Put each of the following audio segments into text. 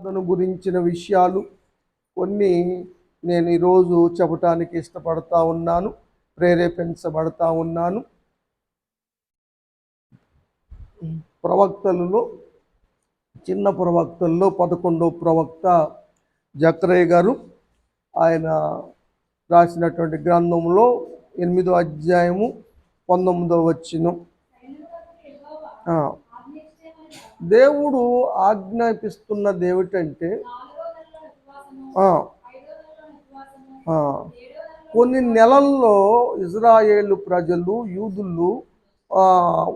దాని గురించిన విషయాలు కొన్ని నేను ఈరోజు చెప్పడానికి ఇష్టపడతా ఉన్నాను, ప్రేరేపించబడతా ఉన్నాను. ప్రవక్తలలో చిన్న ప్రవక్తల్లో 11వ ప్రవక్త జకర్యా గారు ఆయన రాసినటువంటి గ్రంథంలో 8వ అధ్యాయము 19వ వచనం. దేవుడు ఆజ్ఞాపిస్తున్నది ఏమిటంటే కొన్ని నెలల్లో ఇజ్రాయేలు ప్రజలు యూదులు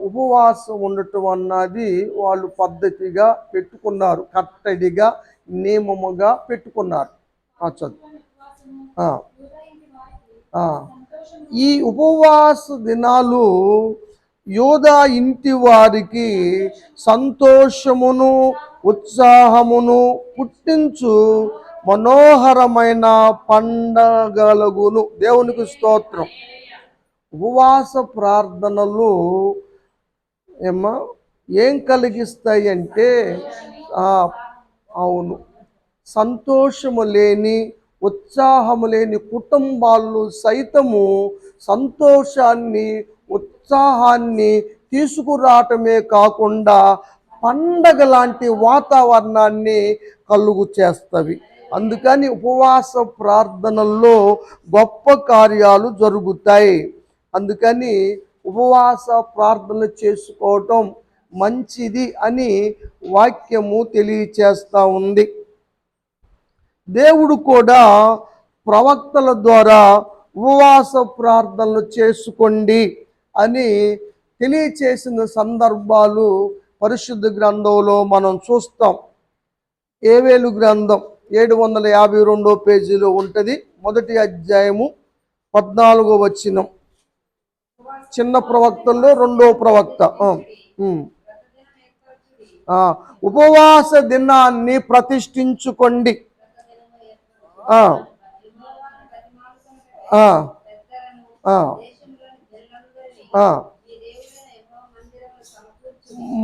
ఉపవాసం ఉండటం అన్నది వాళ్ళు పద్ధతిగా పెట్టుకున్నారు, కట్టడిగా నియమముగా పెట్టుకున్నారు. ఈ ఉపవాస దినాలు యూదా ఇంటి వారికి సంతోషమును ఉత్సాహమును పుట్టించు మనోహరమైన పండగలగును. దేవునికి స్తోత్రం. ఉపవాస ప్రార్థనలు ఏం కలిగిస్తాయి అంటే అవును, సంతోషము లేని ఉత్సాహము లేని కుటుంబాలు సైతము సంతోషాన్ని ఉత్సాహాన్ని తీసుకురావటమే కాకుండా పండగ లాంటి వాతావరణాన్ని కలుగు చేస్తవి. అందుకని ఉపవాస ప్రార్థనల్లో గొప్ప కార్యాలు జరుగుతాయి. అందుకని ఉపవాస ప్రార్థన చేసుకోవటం మంచిది అని వాక్యము తెలియచేస్తూ ఉంది. దేవుడు కూడా ప్రవక్తల ద్వారా ఉపవాస ప్రార్థనలు చేసుకోండి అని తెలియచేసిన సందర్భాలు పరిశుద్ధ గ్రంథంలో మనం చూస్తాం. యోవేలు గ్రంథం 752వ పేజీలో ఉంటుంది. 1వ అధ్యాయము 14వ వచనం. చిన్న ప్రవక్తల్లో 2వ ప్రవక్త. ఉపవాస దినాన్ని ప్రతిష్ఠించుకోండి.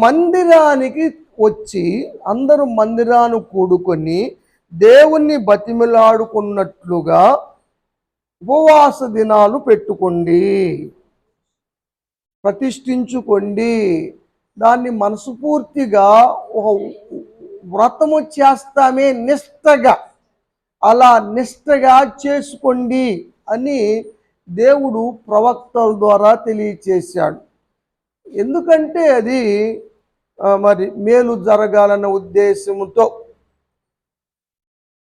మందిరానికి వచ్చి అందరూ మందిరాన్ని కూడుకొని దేవుణ్ణి బతిమిలాడుకున్నట్లుగా ఉపవాస దినాలు పెట్టుకోండి, ప్రతిష్ఠించుకోండి. దాన్ని మనస్ఫూర్తిగా ఒక వ్రతము చేస్తామే నిష్టగా, అలా నిష్టగా చేసుకోండి అని దేవుడు ప్రవక్తల ద్వారా తెలియచేశాడు. ఎందుకంటే అది మరి మేలు జరగాలన్న ఉద్దేశంతో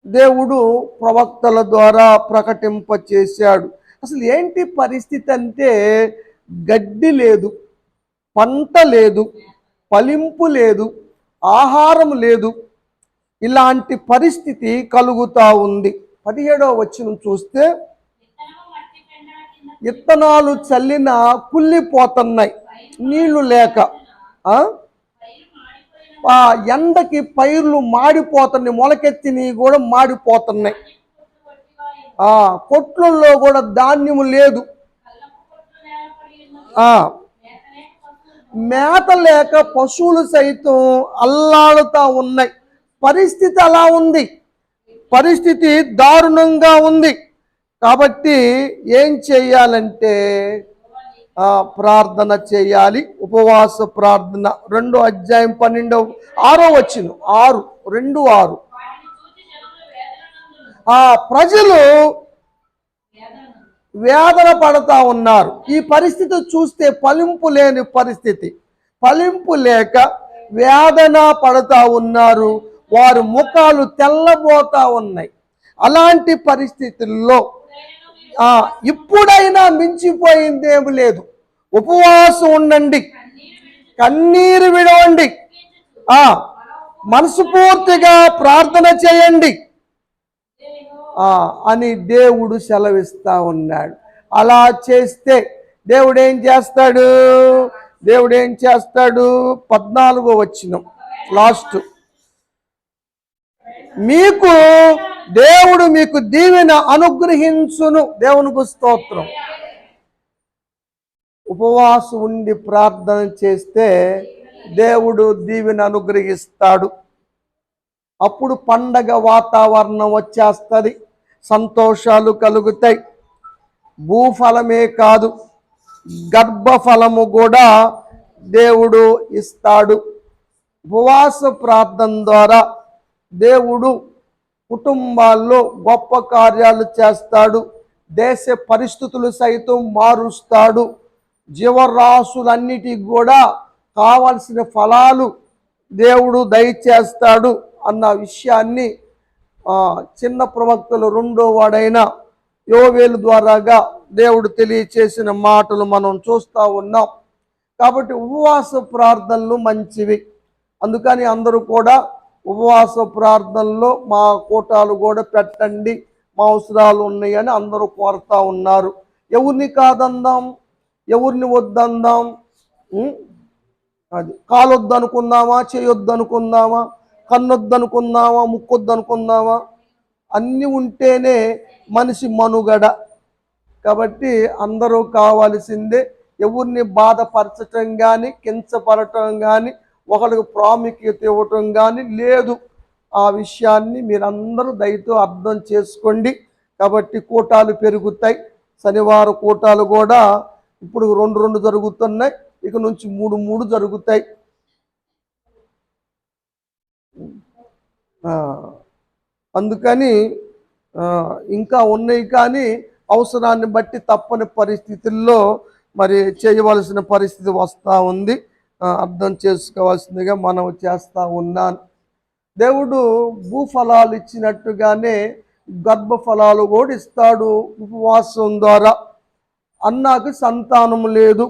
దేవుడు ప్రవక్తల ద్వారా ప్రకటింపచేశాడు. అసలు ఏంటి పరిస్థితి అంటే గడ్డి లేదు, పంట లేదు, ఫలింపు లేదు, ఆహారం లేదు. ఇలాంటి పరిస్థితి కలుగుతూ ఉంది. 17వ వచనం చూస్తే విత్తనాలు చల్లిన కుళ్ళిపోతున్నాయి, నీళ్లు లేక. ఎండకి పైర్లు మాడిపోతున్నాయి, మొలకెత్తినవి కూడా మాడిపోతున్నాయి. కొట్లలో కూడా ధాన్యము లేదు, మేత లేక పశువులు సైతం అల్లాడుతూ ఉన్నాయి. పరిస్థితి అలా ఉంది, పరిస్థితి దారుణంగా ఉంది. కాబట్టి ఏం చేయాలంటే ప్రార్థన చేయాలి. ఉపవాస ప్రార్థన 2వ అధ్యాయం 6వ వచనం. 2:6. ప్రజలు వేదన పడతా ఉన్నారు. ఈ పరిస్థితి చూస్తే ఫలింపు లేని పరిస్థితి, ఫలింపు లేక వేదన పడతా ఉన్నారు. వారి ముఖాలు తెల్లబోతా ఉన్నాయి. అలాంటి పరిస్థితుల్లో ఇప్పుడైనా మించిపోయిందేమి లేదు. ఉపవాసం ఉండండి, కన్నీరు విడవండి, మనస్ఫూర్తిగా ప్రార్థన చేయండి అని దేవుడు సెలవిస్తా ఉన్నాడు. అలా చేస్తే దేవుడు ఏం చేస్తాడు? 14వ వచనం లాస్ట్. దేవుడు మీకు దీవెన అనుగ్రహించును. దేవునికి స్తోత్రం. ఉపవాసం ఉండి ప్రార్థన చేస్తే దేవుడు దీవెన అనుగ్రహిస్తాడు. అప్పుడు పండగ వాతావరణం వచ్చేస్తుంది, సంతోషాలు కలుగుతాయి. భూఫలమే కాదు, గర్భఫలము కూడా దేవుడు ఇస్తాడు. ఉపవాస ప్రార్థన ద్వారా దేవుడు కుటుంబాల్లో గొప్ప కార్యాలు చేస్తాడు. దేశ పరిస్థితులు సైతం మారుస్తాడు. జీవరాశులన్నిటికి కూడా కావలసిన ఫలాలు దేవుడు దయచేస్తాడు అన్న విషయాన్ని చిన్న ప్రవక్తలు 2వ వాడైన యోవేలు ద్వారాగా దేవుడు తెలియచేసిన మాటలు మనం చూస్తూ ఉన్నాం. కాబట్టి ఉపవాస ప్రార్థనలు మంచివి. అందుకని అందరూ కూడా ఉపవాస ప్రార్థనలో మా కూటాలు కూడా పెట్టండి, మా అవసరాలు ఉన్నాయని అందరూ కోరుతూ ఉన్నారు. ఎవరిని కాదందాం, ఎవరిని వద్దందాం? అది కాలొద్దు అనుకుందామా, చేయొద్దు అనుకుందామా, కన్నొద్దు అనుకుందామా, ముక్కొద్దు అనుకుందామా? అన్నీ ఉంటేనే మనిషి మనుగడ. కాబట్టి అందరూ కావాల్సిందే. ఎవరిని బాధపరచటం కానీ, కించపడటం కానీ, ఒకరికి ప్రాముఖ్యత ఇవ్వటం కానీ లేదు. ఆ విషయాన్ని మీరందరూ దయతో అర్థం చేసుకోండి. కాబట్టి కూటాలు పెరుగుతాయి. శనివారం కూటాలు కూడా ఇప్పుడు 2 జరుగుతున్నాయి, ఇక నుంచి 3 జరుగుతాయి. అందుకని ఇంకా ఉన్నాయి, కానీ అవసరాన్ని బట్టి తప్పని పరిస్థితుల్లో మరి చేయవలసిన పరిస్థితి వస్తూ ఉంది. అర్థం చేసుకోవాల్సిందిగా మనం చేస్తూ ఉన్నాను. దేవుడు భూఫలాలు ఇచ్చినట్టుగానే గర్భఫలాలు కూడా ఇస్తాడు ఉపవాసం ద్వారా. అన్నాకు సంతానం లేదు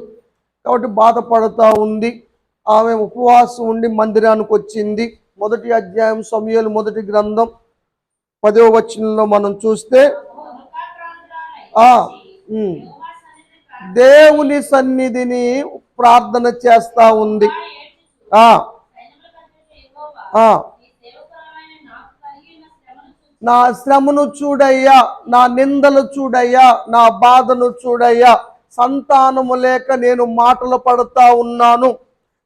కాబట్టి బాధపడుతూ ఉంది. ఆమె ఉపవాసం ఉండి మందిరానికి వచ్చింది. 1వ అధ్యాయం సమూయేలు 1వ గ్రంథం 10వ వచనంలో మనం చూస్తే దేవుని సన్నిధిని ప్రార్థన చేస్తా ఉంది. నా శ్రమను చూడయ్యా, నా నిందలు చూడయ్యా, నా బాధను చూడయ్యా. సంతానము లేక నేను మాటలు పడుతూ ఉన్నాను.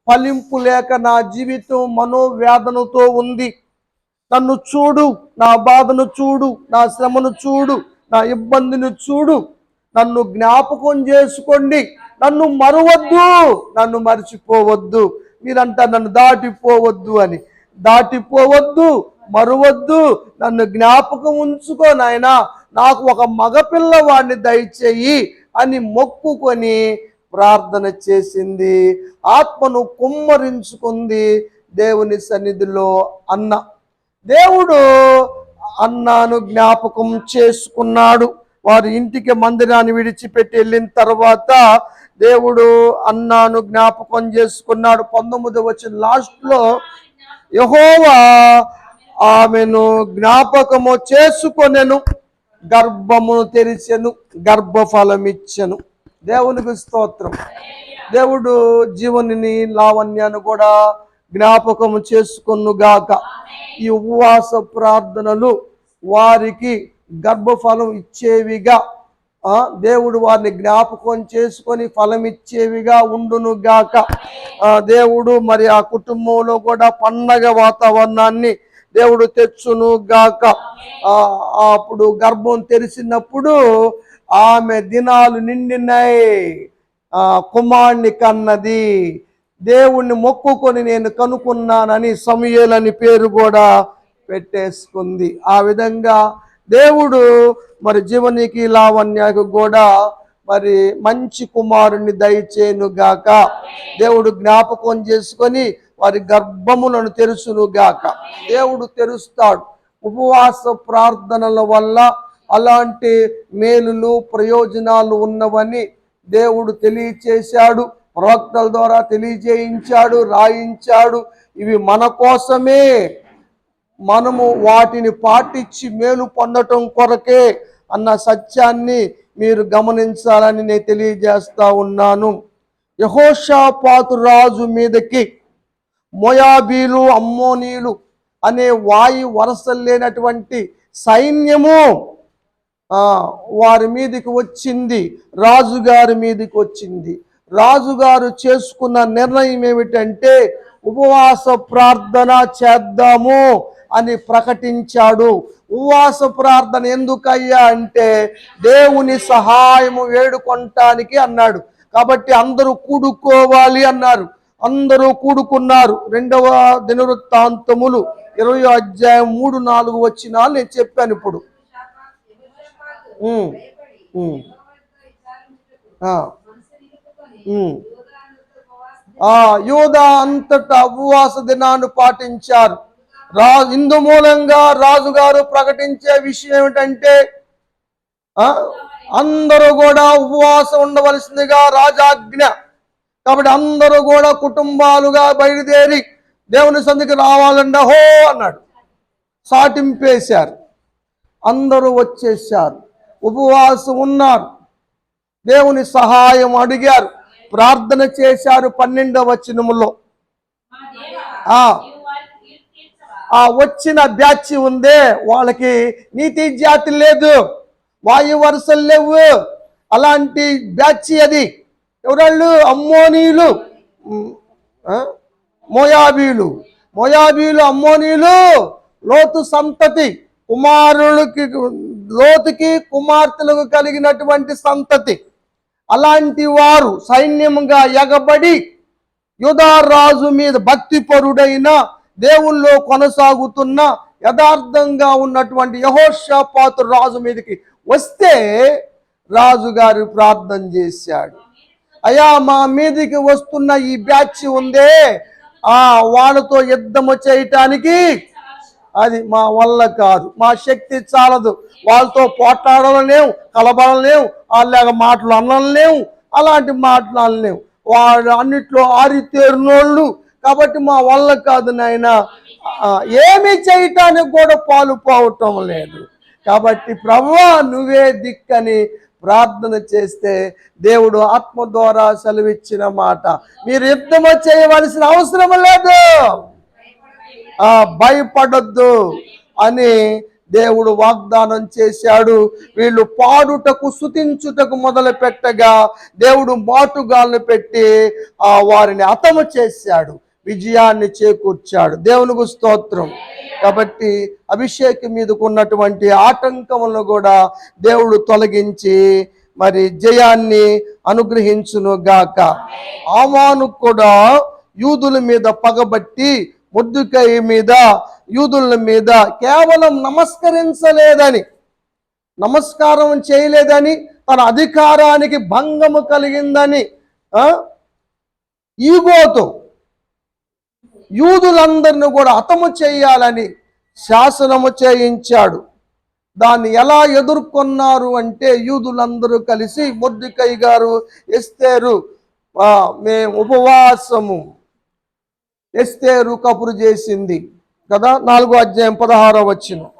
ఫలింపు లేక నా జీవితం మనోవేదనతో ఉంది. నన్ను చూడు, నా బాధను చూడు, నా శ్రమను చూడు, నా ఇబ్బందిని చూడు. నన్ను జ్ఞాపకం చేసుకోండి, నన్ను మరవద్దు, నన్ను మర్చిపోవద్దు. మీరంతా నన్ను దాటిపోవద్దు అని. దాటిపోవద్దు, మరవద్దు, నన్ను జ్ఞాపకం ఉంచుకో నాయనా, నాకు ఒక మగపిల్లవాడిని దయచేయి అని మొక్కుకొని ప్రార్థన చేసింది. ఆత్మను కుమ్మరించుకుంది దేవుని సన్నిధిలో అన్న. దేవుడు అన్నాను జ్ఞాపకం చేసుకున్నాడు. వారి ఇంటికి మందిరాన్ని విడిచిపెట్టి వెళ్ళిన తర్వాత దేవుడు అన్నాను జ్ఞాపకం చేసుకున్నాడు. 19వ వచనం లాస్ట్లో యెహోవా ఆమెను జ్ఞాపకము చేసుకొనెను, గర్భమును తెరిచెను, గర్భఫలమిచ్చెను. దేవునికి స్తోత్రం. దేవుడు జీవనిని లావణ్యాన్ని కూడా జ్ఞాపకము చేసుకొనుగాక. ఈ ఉపవాస ప్రార్థనలు వారికి గర్భఫలం ఇచ్చేవిగా, దేవుడు వారిని జ్ఞాపకం చేసుకొని ఫలం ఇచ్చేవిగా ఉండునుగాక. దేవుడు మరి ఆ కుటుంబంలో కూడా పండగ వాతావరణాన్ని దేవుడు తెచ్చును గాక. అప్పుడు గర్భం తెరిచినప్పుడు ఆమె దినాలు నిండినాయి, కుమారుని కన్నది. దేవుణ్ణి మొక్కుకొని నేను కనుక్కున్నానని సమూయేలు అని పేరు కూడా పెట్టేసుకుంది. ఆ విధంగా దేవుడు మరి జీవనికి లావణ్యకు కూడా మరి మంచి కుమారుణ్ణి దయచేయును గాక. దేవుడు జ్ఞాపకం చేసుకొని వారి గర్భములను తెరుచును గాక. దేవుడు తెరుస్తాడు. ఉపవాస ప్రార్థనల వల్ల అలాంటి మేలులు ప్రయోజనాలు ఉన్నవని దేవుడు తెలియచేశాడు. ప్రవక్తల ద్వారా తెలియజేయించాడు, రాయించాడు. ఇవి మన కోసమే, మనము వాటిని పాటించి మేలు పొందటం కొరకే అన్న సత్యాన్ని మీరు గమనించాలని నేను తెలియజేస్తా ఉన్నాను. యెహోషాపాతు రాజు మీదకి మోయాబీలు, అమ్మోనీలు అనే వాయు వరసలు లేనటువంటి సైన్యము వారి మీదకి వచ్చింది, రాజుగారి మీదకి వచ్చింది. రాజుగారు చేసుకున్న నిర్ణయం ఏమిటంటే ఉపవాస ప్రార్థన చేద్దాము అని ప్రకటించాడు. ఉపవాస ప్రార్థన ఎందుకయ్యా అంటే దేవుని సహాయము వేడుకొనటానికి అన్నాడు. కాబట్టి అందరూ కూడుకోవాలి అన్నారు. అందరూ కూడుకున్నారు. 2వ దినవృత్తాంతములు 20వ అధ్యాయం 3-4 వచనాలు నేను చెప్పాను ఇప్పుడు. యూదా అంతటా ఉపవాస దినాన్ని పాటించారు. ఇందు మూలంగా రాజుగారు ప్రకటించే విషయం ఏమిటంటే అందరూ కూడా ఉపవాసం ఉండవలసిందిగా రాజాజ్ఞ. కాబట్టి అందరూ కూడా కుటుంబాలుగా బయలుదేరి దేవుని సన్నిధికి రావాలంట హో అన్నాడు. సాటింపేశారు. అందరూ వచ్చేసారు, ఉపవాసం ఉన్నారు, దేవుని సహాయం అడిగారు, ప్రార్థన చేశారు. 12వ వచనములో వచ్చిన బ్యాచ్ ఉందే వాళ్ళకి నీతి జాతి లేదు, వాయు వరుసలు లేవు. అలాంటి బ్యాచ్ అది. ఎవరాళ్ళు? అమ్మోనీయులు, మోయాబీలు, అమ్మోనీయులు, లోతు సంతతి కుమారులకి, లోతుకి కుమార్తెలకు కలిగినటువంటి సంతతి. అలాంటి వారు సైన్యంగా ఎగబడి యూదారాజు మీద భక్తిపరుడైన దేవుల్లో కొనసాగుతున్న యథార్థంగా ఉన్నటువంటి యెహోషాపాతు రాజు మీదకి వస్తే రాజుగారు ప్రార్థన చేశాడు. అయ్యా, మా మీదకి వస్తున్న ఈ బ్యాచ్ ఉందే, వాళ్ళతో యుద్ధము చేయటానికి అది మా వల్ల కాదు, మా శక్తి చాలదు, వాళ్ళతో పోట్లాడలేము, కలబడలేము, వాళ్ళ మాటలు అనలేము, అలాంటి మాటలు అనలేము, వాళ్ళు అన్నిట్లో ఆరితేరినోళ్ళు. కాబట్టి మా వల్ల కాదు నాయన, ఏమి చేయటానికి కూడా పాలు పోవటం లేదు. కాబట్టి ప్రభువా నువ్వే దిక్కని ప్రార్థన చేస్తే దేవుడు ఆత్మ ద్వారా సెలవిచ్చిన మాట, మీరు యుద్ధము చేయవలసిన అవసరం లేదు, భయపడొద్దు అని దేవుడు వాగ్దానం చేశాడు. వీళ్ళు పాడుటకు స్తుతించుటకు మొదలు పెట్టగా దేవుడు మాటుగాలను పెట్టి వారిని హతము చేశాడు, విజయాన్ని చేకూర్చాడు. దేవునికి స్తోత్రం. కాబట్టి అభిషేకం మీదకు ఉన్నటువంటి ఆటంకములను కూడా దేవుడు తొలగించి మరి జయాన్ని అనుగ్రహించును గాక. ఆమాను కూడా యూదుల మీద పగబట్టి మొర్దెకై మీద, యూదుల మీద కేవలం నమస్కారం చేయలేదని, తన అధికారానికి భంగము కలిగిందని ఈగోతో యూదులందరిని కూడా హతము చేయాలని శాసనము చేయించాడు. దాన్ని ఎలా ఎదుర్కొన్నారు అంటే యూదులందరూ కలిసి మొర్దెకై గారు, ఎస్తేరు, మేము ఉపవాసము, ఎస్తేరు కబురు చేసింది కదా, 4వ అధ్యాయం 16వ వచనం.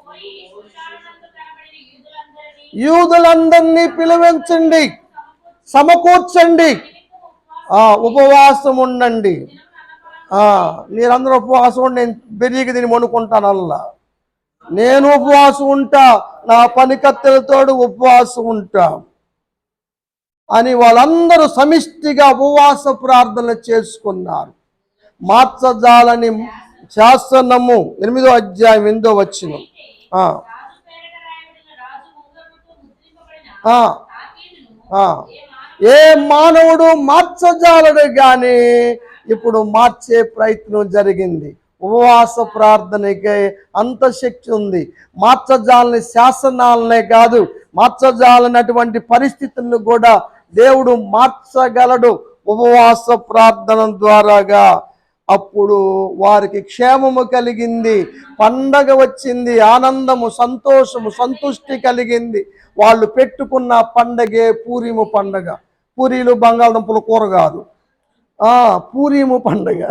యూదులందరినీ పిలువించండి, సమకూర్చండి, ఉపవాసం ఉండండి. మీరందరూ ఉపవాసం ఉండి నేను బెరిగి దీన్ని వణుకుంటాను అల్లా, నేను ఉపవాసం ఉంటా, నా పనికత్తెలతోడు ఉపవాసం ఉంటా అని వాళ్ళందరూ సమిష్టిగా ఉపవాస ప్రార్థన చేసుకున్నారు. మార్చజాలని శాసనము 8వ అధ్యాయం 8వ వచనం. ఏ మానవుడు మార్చజాలడు కానీ ఇప్పుడు మార్చే ప్రయత్నం జరిగింది. ఉపవాస ప్రార్థనకి అంత శక్తి ఉంది. మార్చజాలని శాసనాలనే కాదు, మార్చజాలనటువంటి పరిస్థితులను కూడా దేవుడు మార్చగలడు ఉపవాస ప్రార్థన ద్వారాగా. అప్పుడు వారికి క్షేమము కలిగింది, పండగ వచ్చింది, ఆనందము, సంతోషము, సంతుష్టి కలిగింది. వాళ్ళు పెట్టుకున్న పండగే పూరీము పండగ. పూరీలు బంగాళదుంపల కూర కాదు, పూరీము పండగ.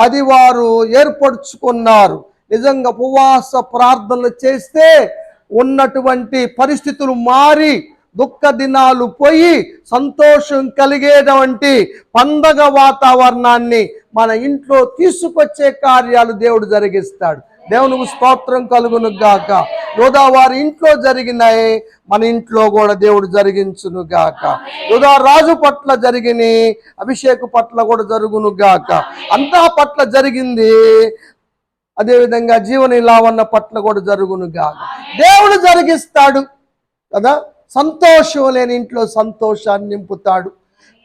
అది వారు ఏర్పరచుకున్నారు. నిజంగా ఉపవాస ప్రార్థనలు చేస్తే ఉన్నటువంటి పరిస్థితులు మారి దుఃఖ దినాలు పోయి సంతోషం కలిగేటువంటి పండగ వాతావరణాన్ని మన ఇంట్లో తీసుకొచ్చే కార్యాలు దేవుడు జరిగిస్తాడు. దేవునికి స్తోత్రం కలుగును గాక. యోధా వారి ఇంట్లో జరిగినాయి, మన ఇంట్లో కూడా దేవుడు జరిగించును గాక. యోధా రాజు పట్ల జరిగిన అభిషేక్ పట్ల కూడా జరుగును గాక. అంతా పట్ల జరిగింది, అదేవిధంగా జీవని లావన్న పట్ల కూడా జరుగును గాక. దేవుడు జరిగిస్తాడు కదా. సంతోషం లేని ఇంట్లో సంతోషాన్ని నింపుతాడు.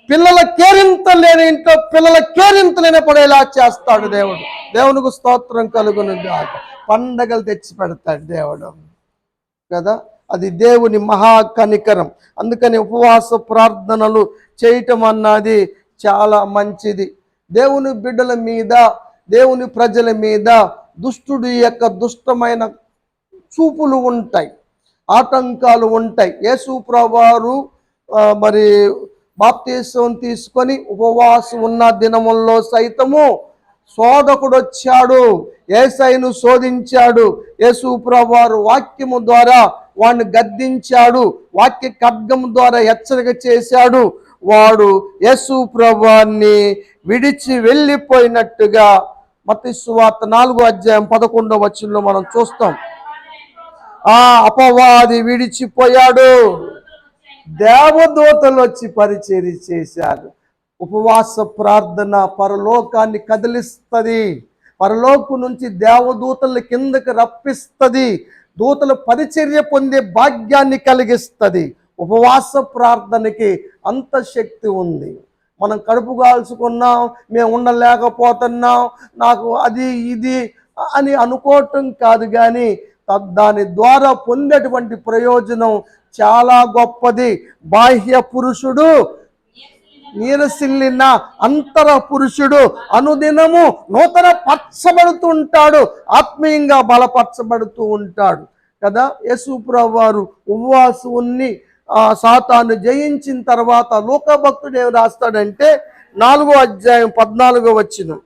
పిల్లల కేరింత లేని ఇంట్లో పిల్లల కేరింతలేని పడేలా చేస్తాడు దేవుడు. దేవునికి స్తోత్రం కలుగును గాక. పండగలు తెచ్చి పెడతాడు దేవుడు కదా. అది దేవుని మహా కనికరం. అందుకని ఉపవాస ప్రార్థనలు చేయటం అన్నది చాలా మంచిది. దేవుని బిడ్డల మీద, దేవుని ప్రజల మీద దుష్టుడి యొక్క దుష్టమైన చూపులు ఉంటాయి, ఆటంకాలు ఉంటాయి. యేసు ప్రభువారు మరి బాప్తీసం తీసుకొని ఉపవాసం ఉన్న దినముల్లో సైతము శోధకుడు వచ్చాడు, యేసయ్యను శోధించాడు. యేసు ప్రభువారు వాక్యము ద్వారా వాడిని గద్దించాడు, వాక్య ఖడ్గం ద్వారా హెచ్చరిక చేశాడు. వాడు యేసు ప్రభువాన్ని విడిచి వెళ్ళిపోయినట్టుగా మత్తయి సువార్త 4:11 మనం చూస్తాం. ఆ అపవాది విడిచిపోయాడు, దేవదూతలు వచ్చి పరిచర్య చేశారు. ఉపవాస ప్రార్థన పరలోకాన్ని కదిలిస్తుంది, పరలోకం నుంచి దేవదూతల కిందకి రప్పిస్తుంది, దూతల పరిచర్య పొందే భాగ్యాన్ని కలిగిస్తుంది. ఉపవాస ప్రార్థనకి అంత శక్తి ఉంది. మనం కడుపు కాల్చుకున్నాం, మేము ఉండలేకపోతున్నాం, నాకు అది ఇది అని అనుకోవటం కాదు, కానీ దాని ద్వారా పొందేటువంటి ప్రయోజనం చాలా గొప్పది. బాహ్య పురుషుడు నీరసిల్లిన అంతర పురుషుడు అనుదినము నూతన పరచబడుతుంటాడు, ఆత్మీయంగా బలపరచబడుతూ ఉంటాడు కదా. యేసు ప్రభువారు ఉపవాసుని సాతాను జయించిన తర్వాత లూకా భక్తుడు ఏం రాస్తాడంటే 4:14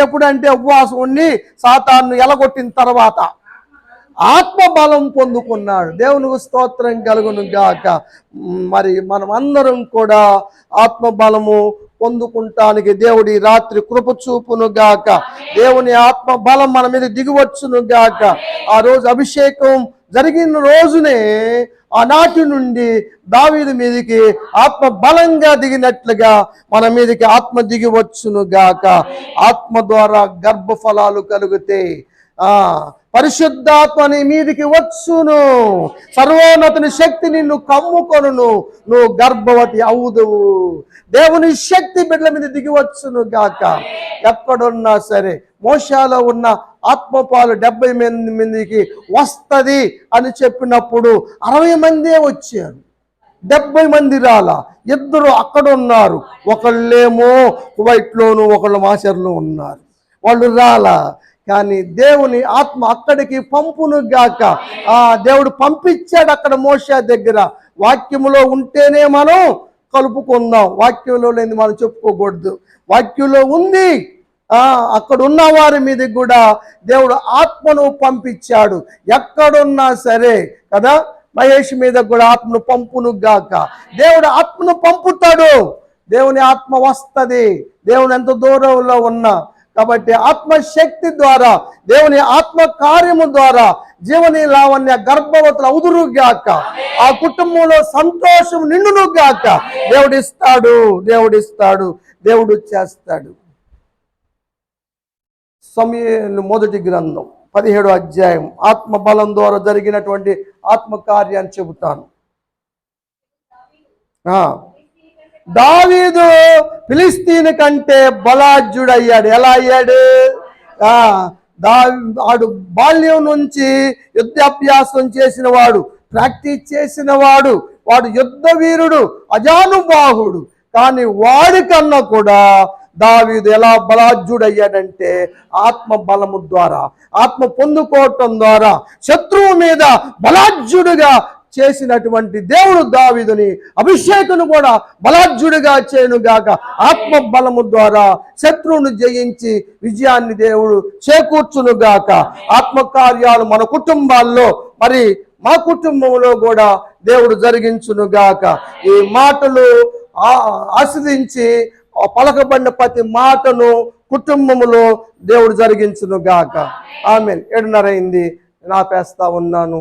ఎప్పుడంటే ఉపవాసం ఉండి సాతాను ఎలగొట్టిన తర్వాత ఆత్మబలం పొందుకున్నాడు. దేవునికి స్తోత్రం కలుగును గాక. మరి మనం అందరం కూడా ఆత్మబలము పొందుకుంటానికి దేవుడి రాత్రి కృప చూపును గాక. దేవుని ఆత్మ బలం మన మీద దిగివచ్చును గాక. ఆ రోజు అభిషేకం జరిగిన రోజునే ఆనాటి నుండి దావీదు మీదికి ఆత్మ బలంగా దిగినట్లుగా మన మీదకి ఆత్మ దిగివచ్చును గాక. ఆత్మ ద్వారా గర్భఫలాలు కలుగుతాయి. పరిశుద్ధాత్మ నీ మీదికి వచ్చును, సర్వోన్నతుని శక్తి నిన్ను కమ్ముకొనును, నువ్వు గర్భవతి అవుదువు. దేవుని శక్తి బిడ్డల మీద దిగి వచ్చును గాక. ఎక్కడున్నా సరే మోషాలో ఉన్న ఆత్మపాలు 70 మందికి వస్తుంది అని చెప్పినప్పుడు 60 మందే వచ్చారు, 70 మంది రాలా. 2 అక్కడ ఉన్నారు, ఒకళ్ళేమో కువైట్లోను ఒకళ్ళు మాషర్లో ఉన్నారు, వాళ్ళు రాలా. కానీ దేవుని ఆత్మ అక్కడికి పంపును గాక. దేవుడు పంపించాడు అక్కడ మోషే దగ్గర. వాక్యములో ఉంటేనే మనం కలుపుకుందాం, వాక్యంలో లేని మనం చెప్పుకోకూడదు. వాక్యంలో ఉంది, అక్కడ ఉన్న వారి మీద కూడా దేవుడు ఆత్మను పంపించాడు. ఎక్కడున్నా సరే కదా, మహేష్ మీద కూడా ఆత్మను పంపును గాక. దేవుడు ఆత్మను పంపుతాడు, దేవుని ఆత్మ వస్తుంది, దేవుని ఎంత దూరంలో ఉన్నా. కాబట్టి ఆత్మశక్తి ద్వారా, దేవుని ఆత్మ కార్యము ద్వారా జీవని లావణ్య గర్భవతులు అవుదురుగాక. ఆ కుటుంబంలో సంతోషం నిండునుగాక. దేవుడిస్తాడు, దేవుడిస్తాడు, దేవుడు చేస్తాడు. సమూయేలు 1 గ్రంథం 17వ అధ్యాయం ఆత్మ బలం ద్వారా జరిగినటువంటి ఆత్మ కార్యాన్ని చెబుతాను. దావీదు ఫిలిస్తీన్ కంటే బలాఢ్యుడయ్యాడు. ఎలా అయ్యాడు? వాడు బాల్యం నుంచి యుద్ధాభ్యాసం చేసిన వాడు, ప్రాక్టీస్ చేసిన వాడు, వాడు యుద్ధ వీరుడు, అజానుబాహుడు. కానీ వాడికన్నా కూడా దావీదు ఎలా బలాఢ్యుడయ్యాడంటే ఆత్మ బలము ద్వారా, ఆత్మ పొందుకోవటం ద్వారా శత్రువు మీద బలాఢ్యుడుగా చేసినటువంటి దేవుడు దావీదుని అభిషేకును కూడా బలాఢ్యుడిగా చేయనుగాక. ఆత్మ బలము ద్వారా శత్రువును జయించి విజయాన్ని దేవుడు చేకూర్చునుగాక. ఆత్మకార్యాలు మన కుటుంబాల్లో, మరి మా కుటుంబంలో కూడా దేవుడు జరిగించునుగాక. ఈ మాటలు ఆస్వాదించి పలకబడిన ప్రతి మాటను కుటుంబములో దేవుడు జరిగించును గాక. ఆమేన్. 7:30 అయింది, ఆపేస్తా ఉన్నాను.